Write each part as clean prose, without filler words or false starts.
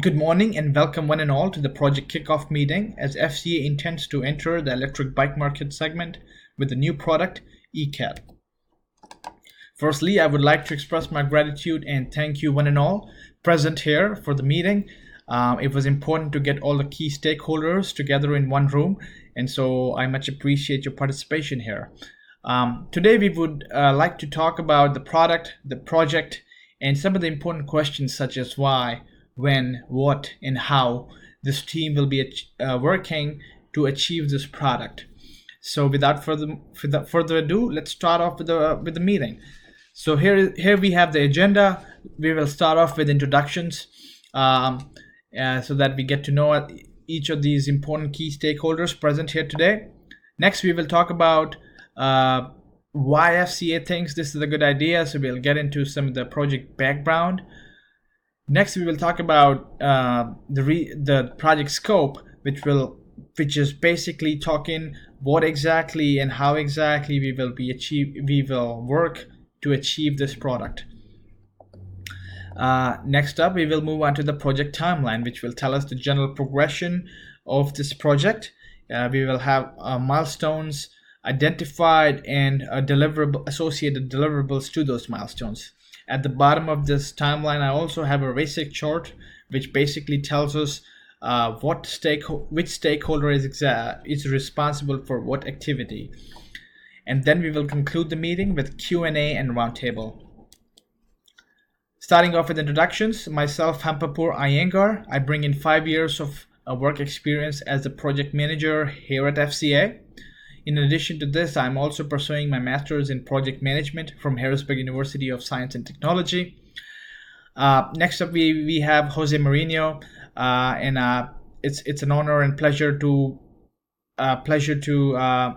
Good morning and welcome one and all to the project kickoff meeting as FCA intends to enter the electric bike market segment with the new product eCat. Firstly, I would like to express my gratitude and thank you one and all present here for the meeting. It was important to get all the key stakeholders together in one room, and so I much appreciate your participation here. Today we would like to talk about the product, the project, and some of the important questions such as why, when, what, and how this team will be working to achieve this product. So, without further ado, let's start off with the meeting. So here we have the agenda. We will start off with introductions, so that we get to know each of these important key stakeholders present here today. Next, we will talk about why FCA thinks this is a good idea. So we'll get into some of the project background. Next, we will talk about the project scope, which is basically talking what exactly and how exactly we will work to achieve this product. Next up, we will move on to the project timeline, which will tell us the general progression of this project. We will have milestones identified and associated deliverables to those milestones. At the bottom of this timeline, I also have a basic chart which basically tells us which stakeholder is responsible for what activity. And then we will conclude the meeting with Q&A and roundtable. Starting off with introductions, myself, Hampapur Iyengar. I bring in 5 years of work experience as a project manager here at FCA. In addition to this, I'm also pursuing my master's in project management from Harrisburg University of Science and Technology. Next up, we have Jose Mourinho, and it's an honor and pleasure to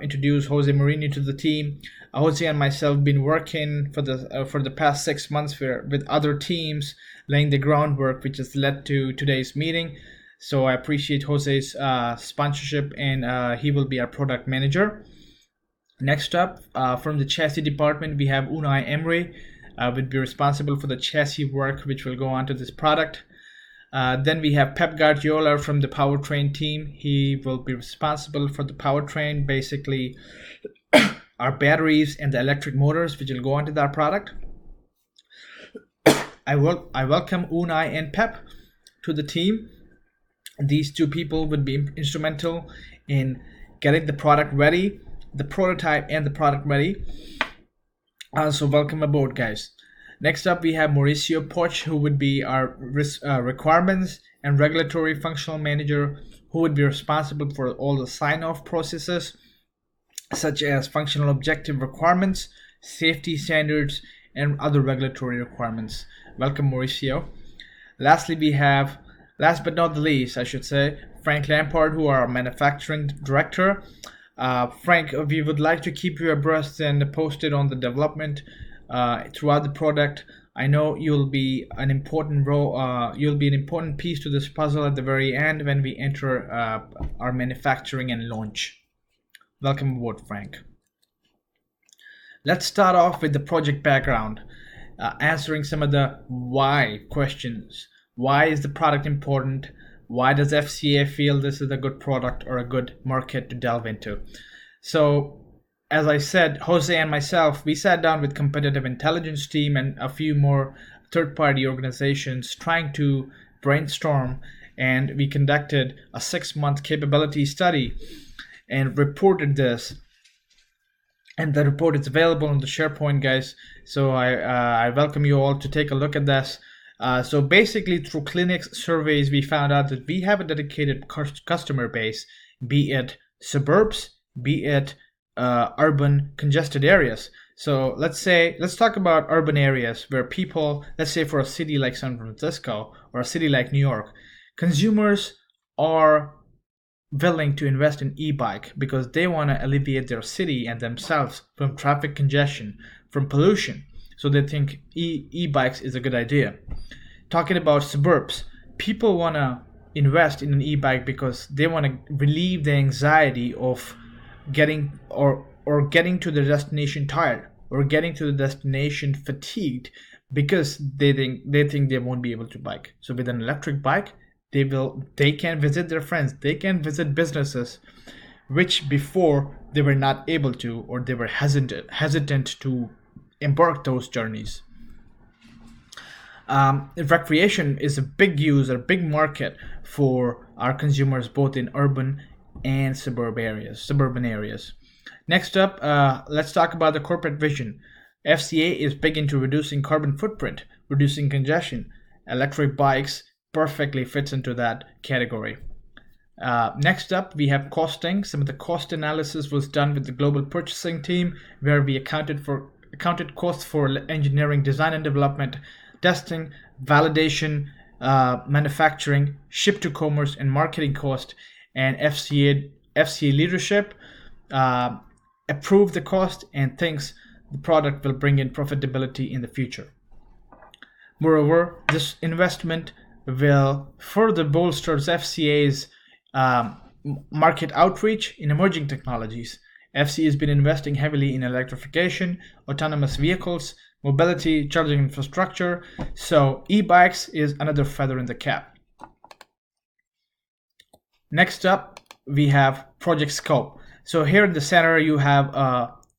introduce Jose Mourinho to the team. Jose and myself have been working for the past 6 months with other teams, laying the groundwork, which has led to today's meeting. So I appreciate Jose's sponsorship, and he will be our product manager. Next up, from the chassis department, we have Unai Emery, will be responsible for the chassis work, which will go on to this product. Then we have Pep Guardiola from the powertrain team. He will be responsible for the powertrain, basically our batteries and the electric motors, which will go onto that product. I welcome Unai and Pep to the team. These two people would be instrumental in getting the product ready, the prototype and the product ready. So welcome aboard, guys. Next up, we have Mauricio Poch, who would be our requirements and regulatory functional manager, who would be responsible for all the sign-off processes, such as functional objective requirements, safety standards, and other regulatory requirements. Welcome, Mauricio. Lastly, we have, last but not the least, I should say, Frank Lampard, who are our manufacturing director. Frank, we would like to keep you abreast and posted on the development throughout the product. I know you'll be an important role. You'll be an important piece to this puzzle at the very end when we enter our manufacturing and launch. Welcome aboard, Frank. Let's start off with the project background, answering some of the why questions. Why is the product important? Why does FCA feel this is a good product or a good market to delve into? So, as I said, Jose and myself, we sat down with competitive intelligence team and a few more third-party organizations trying to brainstorm, and we conducted a 6-month capability study and reported this. And the report is available on the SharePoint, guys. So I welcome you all to take a look at this. So basically, through clinics surveys, we found out that we have a dedicated customer base, be it suburbs, be it urban congested areas. So let's talk about urban areas where people, let's say for a city like San Francisco or a city like New York, consumers are willing to invest in e-bike because they want to alleviate their city and themselves from traffic congestion, from pollution. So they think e-bikes is a good idea. Talking about suburbs, people want to invest in an e-bike because they want to relieve the anxiety of getting to the destination tired or getting to the destination fatigued because they think they won't be able to bike. So with an electric bike, They can visit their friends, they can visit businesses which before they were not able to, or they were hesitant to embark those journeys. Recreation is a big big market for our consumers, both in urban and suburban areas. Next up, let's talk about the corporate vision. FCA is big into reducing carbon footprint, reducing congestion. Electric bikes perfectly fits into that category. Next up, we have costing. Some of the cost analysis was done with the global purchasing team, where we accounted costs for engineering, design and development, testing, validation, manufacturing, ship to commerce, and marketing cost. And FCA leadership approved the cost and thinks the product will bring in profitability in the future. Moreover, this investment will further bolster FCA's market outreach in emerging technologies. FCA has been investing heavily in electrification, autonomous vehicles, mobility, charging infrastructure, so e-bikes is another feather in the cap. Next up, we have project scope. So here in the center you have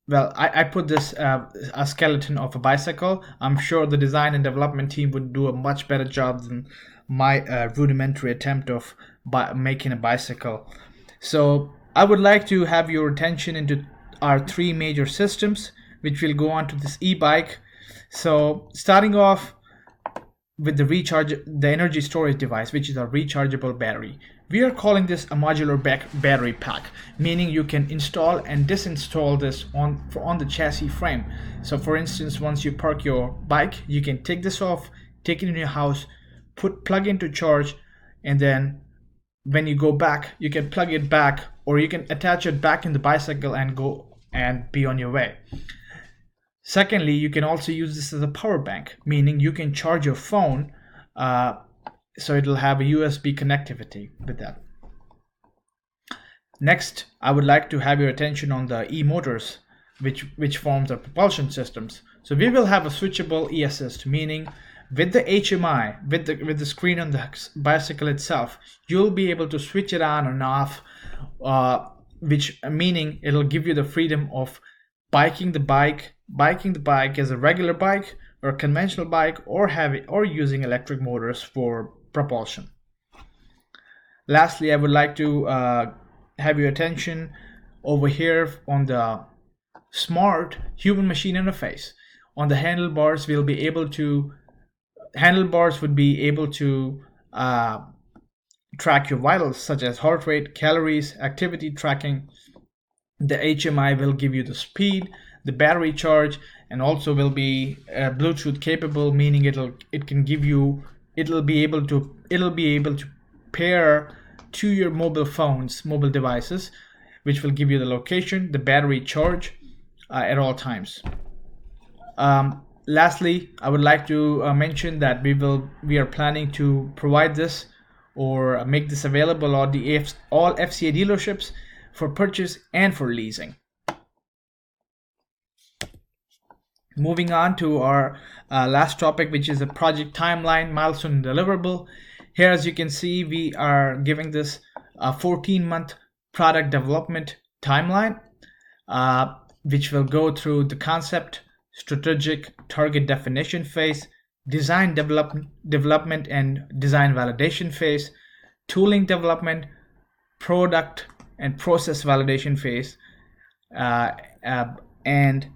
I put this a skeleton of a bicycle. I'm sure the design and development team would do a much better job than my rudimentary attempt of making a bicycle. So I would like to have your attention into our three major systems, which will go on to this e-bike. So starting off with the energy storage device, which is a rechargeable battery. We are calling this a modular battery pack, meaning you can install and disinstall this on the chassis frame. So for instance, once you park your bike, you can take this off, take it in your house, plug into charge, and then when you go back, you can plug it back, or you can attach it back in the bicycle and go and be on your way. Secondly, you can also use this as a power bank, meaning you can charge your phone, so it'll have a USB connectivity with that. Next, I would like to have your attention on the e-motors, which forms our propulsion systems. So we will have a switchable e-assist, meaning with the HMI, with the screen on the bicycle itself, you'll be able to switch it on and off, which meaning it'll give you the freedom of biking the bike as a regular bike or a conventional bike, or using electric motors for propulsion. Lastly, I would like to have your attention over here on the smart human machine interface. On the handlebars, handlebars would be able to track your vitals, such as heart rate, calories, activity tracking. The HMI will give you the speed, the battery charge, and also will be Bluetooth capable, meaning it'll be able to pair to your mobile devices, which will give you the location, the battery charge at all times. Lastly, I would like to mention that we are planning to provide this or make this available on all FCA dealerships for purchase and for leasing. Moving on to our last topic, which is a project timeline, milestone, and deliverable. Here, as you can see, we are giving this a 14-month product development timeline, which will go through the concept, strategic, target definition phase, design development and design validation phase, tooling development, product and process validation phase, and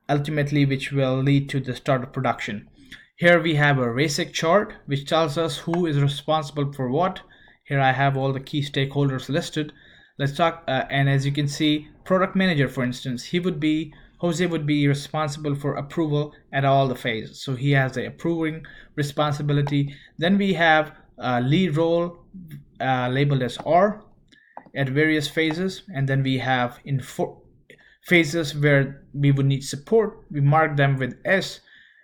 ultimately which will lead to the start of production. Here we have a RACIC chart which tells us who is responsible for what. Here I have all the key stakeholders listed. Let's talk, and as you can see, product manager, for instance, Jose would be responsible for approval at all the phases. So he has the approving responsibility. Then we have a lead role labeled as R at various phases, and then we have phases where we would need support. We mark them with S.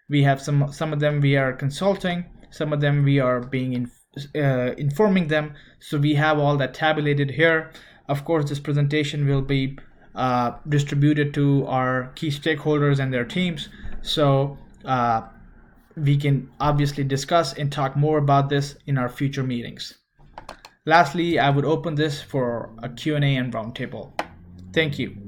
We have some of them we are consulting, some of them we are informing them. So we have all that tabulated here. Of course, this presentation will be distributed to our key stakeholders and their teams, so we can obviously discuss and talk more about this in our future meetings. Lastly, I would open this for a Q&A and roundtable. Thank you.